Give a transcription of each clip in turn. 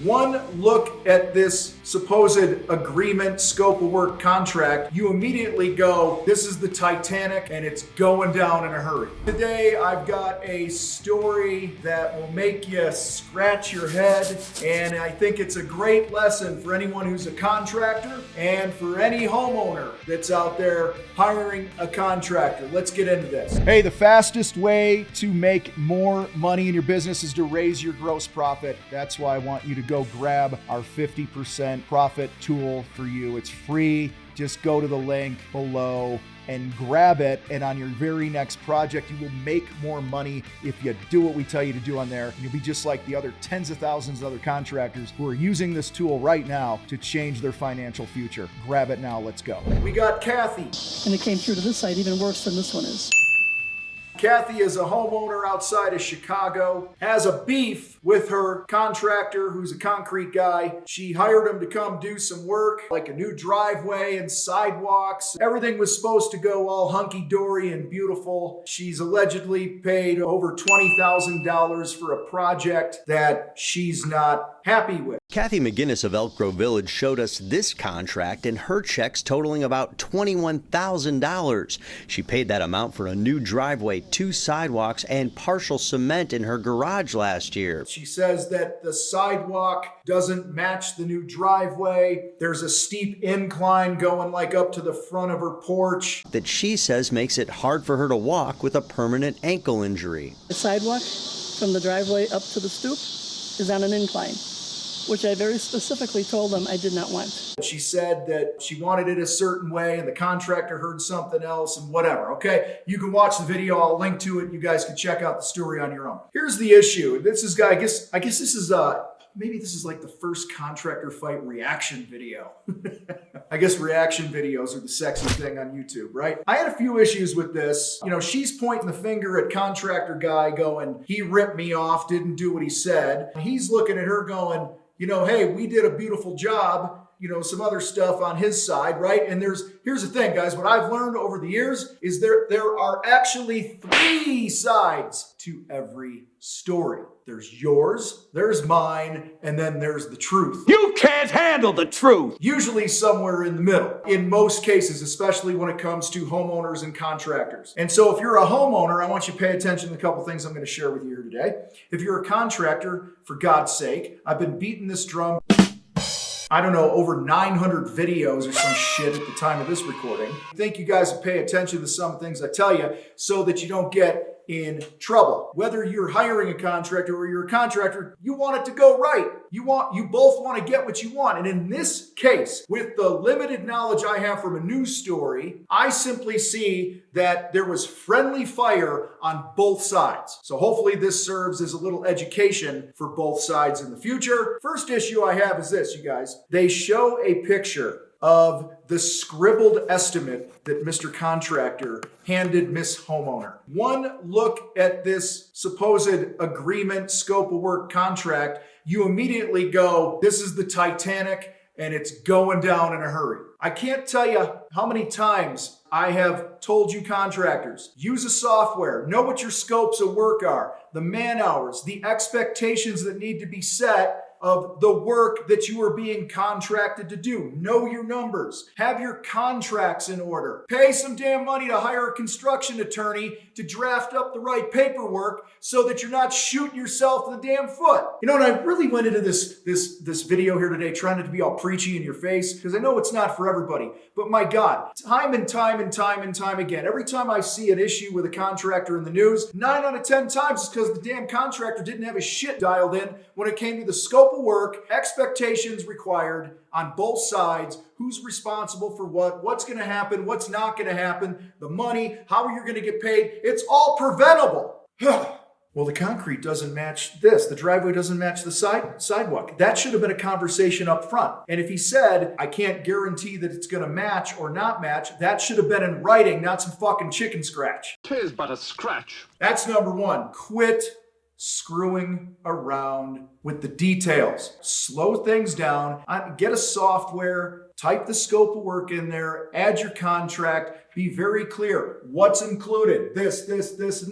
One look at this supposed agreement, scope of work contract, you immediately go, this is the Titanic and it's going down in a hurry. Today, I've got a story that will make you scratch your head, and I think it's a great lesson for anyone who's a contractor and for any homeowner that's out there hiring a contractor. Let's get into this. Hey, the fastest way to make more money in your business is to raise your gross profit. That's why I want you to go grab our 50% profit tool for you. It's free. Just go to the link below and grab it. And on your very next project, you will make more money if you do what we tell you to do on there. You'll be just like the other tens of thousands of other contractors who are using this tool right now to change their financial future. Grab it now. Let's go. We got Kathy. And it came through to this side even worse than this one is. Kathy is a homeowner outside of Chicago, has a beef with her contractor who's a concrete guy. She hired him to come do some work, like a new driveway and sidewalks. Everything was supposed to go all hunky-dory and beautiful. She's allegedly paid over $20,000 for a project that she's not happy with. Kathy McGinnis of Elk Grove Village showed us this contract and her checks totaling about $21,000. She paid that amount for a new driveway, 2 sidewalks, and partial cement in her garage last year. She says that the sidewalk doesn't match the new driveway. There's a steep incline going like up to the front of her porch. That she says makes it hard for her to walk with a permanent ankle injury. The sidewalk from the driveway up to the stoop is on an incline, which I very specifically told them I did not want. She said that she wanted it a certain way and the contractor heard something else and whatever, okay? You can watch the video, I'll link to it, you guys can check out the story on your own. Here's the issue. This is, I guess this is, maybe this is like the first Contractor Fight reaction video. I guess reaction videos are the sexy thing on YouTube, right? I had a few issues with this. You know, she's pointing the finger at contractor guy going, he ripped me off, didn't do what he said. He's looking at her going, you know, hey, we did a beautiful job, you know, some other stuff on his side, right? And here's the thing, guys, what I've learned over the years is there are actually 3 sides to every story. There's yours, there's mine, and then there's the truth. You can't handle the truth! Usually somewhere in the middle, in most cases, especially when it comes to homeowners and contractors. And so if you're a homeowner, I want you to pay attention to a couple things I'm going to share with you here today. If you're a contractor, for God's sake, I've been beating this drum, I don't know, over 900 videos or some shit at the time of this recording. I think you guys will pay attention to some things I tell you so that you don't get in trouble. Whether you're hiring a contractor or you're a contractor, you want it to go right. You both want to get what you want. And in this case, with the limited knowledge I have from a news story, I simply see that there was friendly fire on both sides. So hopefully this serves as a little education for both sides in the future. First issue I have is this, you guys. They show a picture of the scribbled estimate that Mr. Contractor handed Miss Homeowner. One look at this supposed agreement, scope of work contract, you immediately go, this is the Titanic and it's going down in a hurry. I can't tell you how many times I have told you contractors, use a software, know what your scopes of work are, the man hours, the expectations that need to be set of the work that you are being contracted to do. Know your numbers. Have your contracts in order. Pay some damn money to hire a construction attorney to draft up the right paperwork so that you're not shooting yourself in the damn foot. You know, and I really went into this video here today trying not to be all preachy in your face because I know it's not for everybody. But my God, time and time again, every time I see an issue with a contractor in the news, 9 out of 10 times it's because the damn contractor didn't have his shit dialed in when it came to the scope of work, expectations required on both sides, who's responsible for what, what's going to happen, what's not going to happen, the money, how you're going to get paid. It's all preventable. Well, the concrete doesn't match this. The driveway doesn't match the sidewalk. That should have been a conversation up front. And if he said, I can't guarantee that it's going to match or not match, that should have been in writing, not some fucking chicken scratch. 'Tis but a scratch. That's number 1. Quit screwing around with the details. Slow things down. Get a software, Type the scope of work in there, add your contract, be very clear. What's included? This, and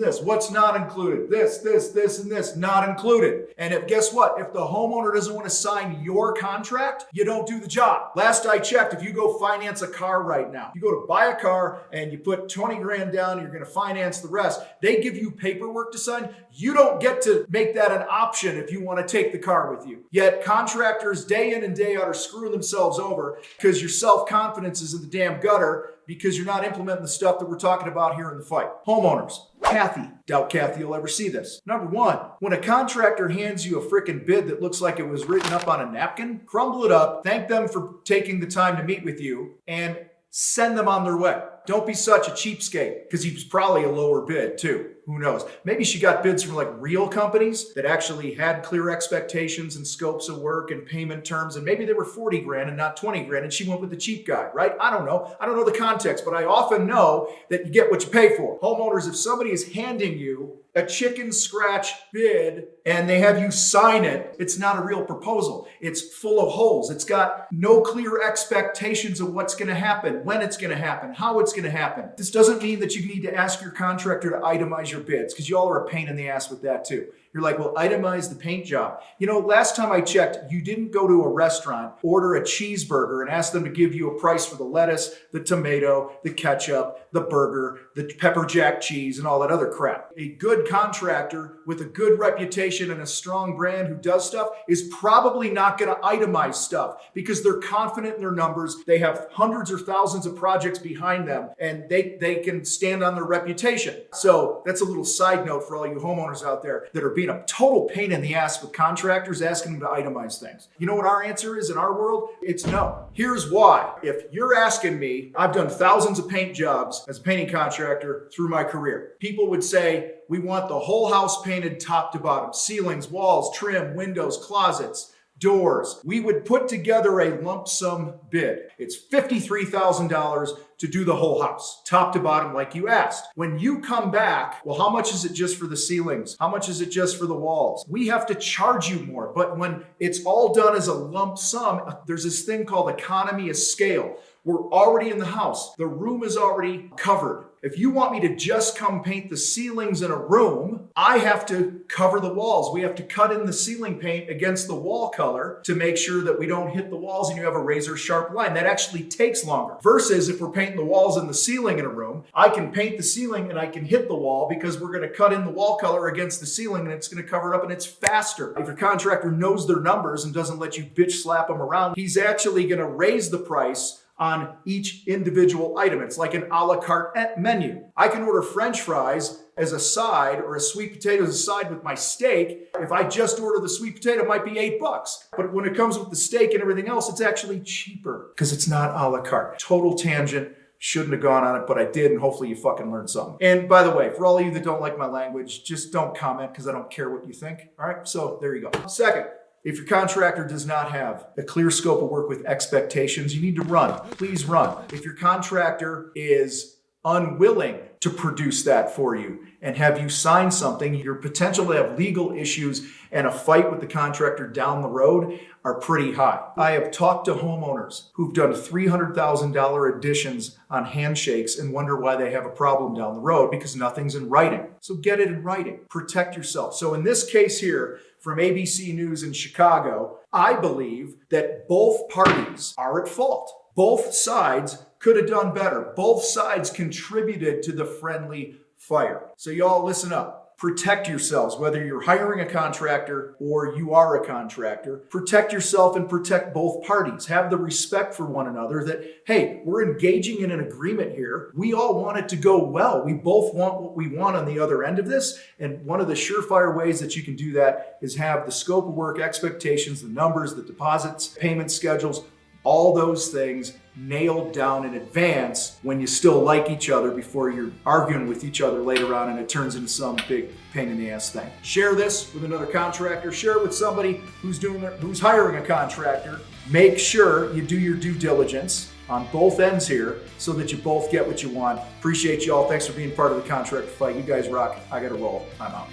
this. What's not included? This, and this, not included. And guess what? If the homeowner doesn't want to sign your contract, you don't do the job. Last I checked, if you go finance a car right now, you go to buy a car and you put 20 grand down, you're going to finance the rest. They give you paperwork to sign. You don't get to make that an option if you want to take the car with you. Yet contractors day in and day out are screwing themselves over because your self-confidence is in the damn gutter because you're not implementing the stuff that we're talking about here in the fight. Homeowners. Kathy. Doubt Kathy will ever see this. Number one, when a contractor hands you a frickin' bid that looks like it was written up on a napkin, crumble it up, thank them for taking the time to meet with you, and send them on their way. Don't be such a cheapskate, because he was probably a lower bid too. Who knows? Maybe she got bids from like real companies that actually had clear expectations and scopes of work and payment terms, and maybe they were 40 grand and not 20 grand, and she went with the cheap guy, right? I don't know. I don't know the context, but I often know that you get what you pay for. Homeowners, if somebody is handing you a chicken scratch bid and they have you sign it, it's not a real proposal. It's full of holes. It's got no clear expectations of what's going to happen, when it's going to happen, how it's going to happen. This doesn't mean that you need to ask your contractor to itemize your bids, because y'all are a pain in the ass with that too. You're like, well, itemize the paint job. You know, last time I checked, you didn't go to a restaurant, order a cheeseburger and ask them to give you a price for the lettuce, the tomato, the ketchup, the burger, the pepper jack cheese, and all that other crap. A good contractor with a good reputation and a strong brand who does stuff is probably not going to itemize stuff because they're confident in their numbers. They have hundreds or thousands of projects behind them, and they can stand on their reputation. So that's a little side note for all you homeowners out there that are being a total pain in the ass with contractors asking them to itemize things. You know what our answer is in our world? It's no. Here's why. If you're asking me, I've done thousands of paint jobs as a painting contractor through my career. People would say, we want the whole house painted top to bottom. Ceilings, walls, trim, windows, closets, doors. We would put together a lump sum bid. It's $53,000 to do the whole house, top to bottom, like you asked. When you come back, well, how much is it just for the ceilings? How much is it just for the walls? We have to charge you more. But when it's all done as a lump sum, there's this thing called economy of scale. We're already in the house. The room is already covered. If you want me to just come paint the ceilings in a room, I have to cover the walls. We have to cut in the ceiling paint against the wall color to make sure that we don't hit the walls and you have a razor sharp line. That actually takes longer. Versus if we're painting the walls and the ceiling in a room, I can paint the ceiling and I can hit the wall because we're going to cut in the wall color against the ceiling and it's going to cover it up and it's faster. If your contractor knows their numbers and doesn't let you bitch slap them around, he's actually going to raise the price on each individual item. It's like an a la carte menu. I can order French fries as a side or a sweet potato as a side with my steak. If I just order the sweet potato, it might be $8. But when it comes with the steak and everything else, it's actually cheaper because it's not a la carte. Total tangent. Shouldn't have gone on it, but I did, and hopefully you fucking learned something. And by the way, for all of you that don't like my language, just don't comment because I don't care what you think. All right, so there you go. Second, if your contractor does not have a clear scope of work with expectations, you need to run. Please run. If your contractor is unwilling to produce that for you and have you sign something, your potential to have legal issues and a fight with the contractor down the road are pretty high. I have talked to homeowners who've done $300,000 additions on handshakes and wonder why they have a problem down the road because nothing's in writing. So get it in writing. Protect yourself. So in this case here, from ABC News in Chicago, I believe that both parties are at fault. Both sides could have done better. Both sides contributed to the friendly fire. So y'all listen up. Protect yourselves, whether you're hiring a contractor or you are a contractor. Protect yourself and protect both parties. Have the respect for one another that, hey, we're engaging in an agreement here. We all want it to go well. We both want what we want on the other end of this. And one of the surefire ways that you can do that is have the scope of work, expectations, the numbers, the deposits, payment schedules, all those things nailed down in advance when you still like each other before you're arguing with each other later on and it turns into some big pain in the ass thing. Share this with another contractor. Share it with somebody who's hiring a contractor. Make sure you do your due diligence on both ends here so that you both get what you want. Appreciate y'all. Thanks for being part of the Contractor Fight. You guys rock. I gotta roll. I'm out.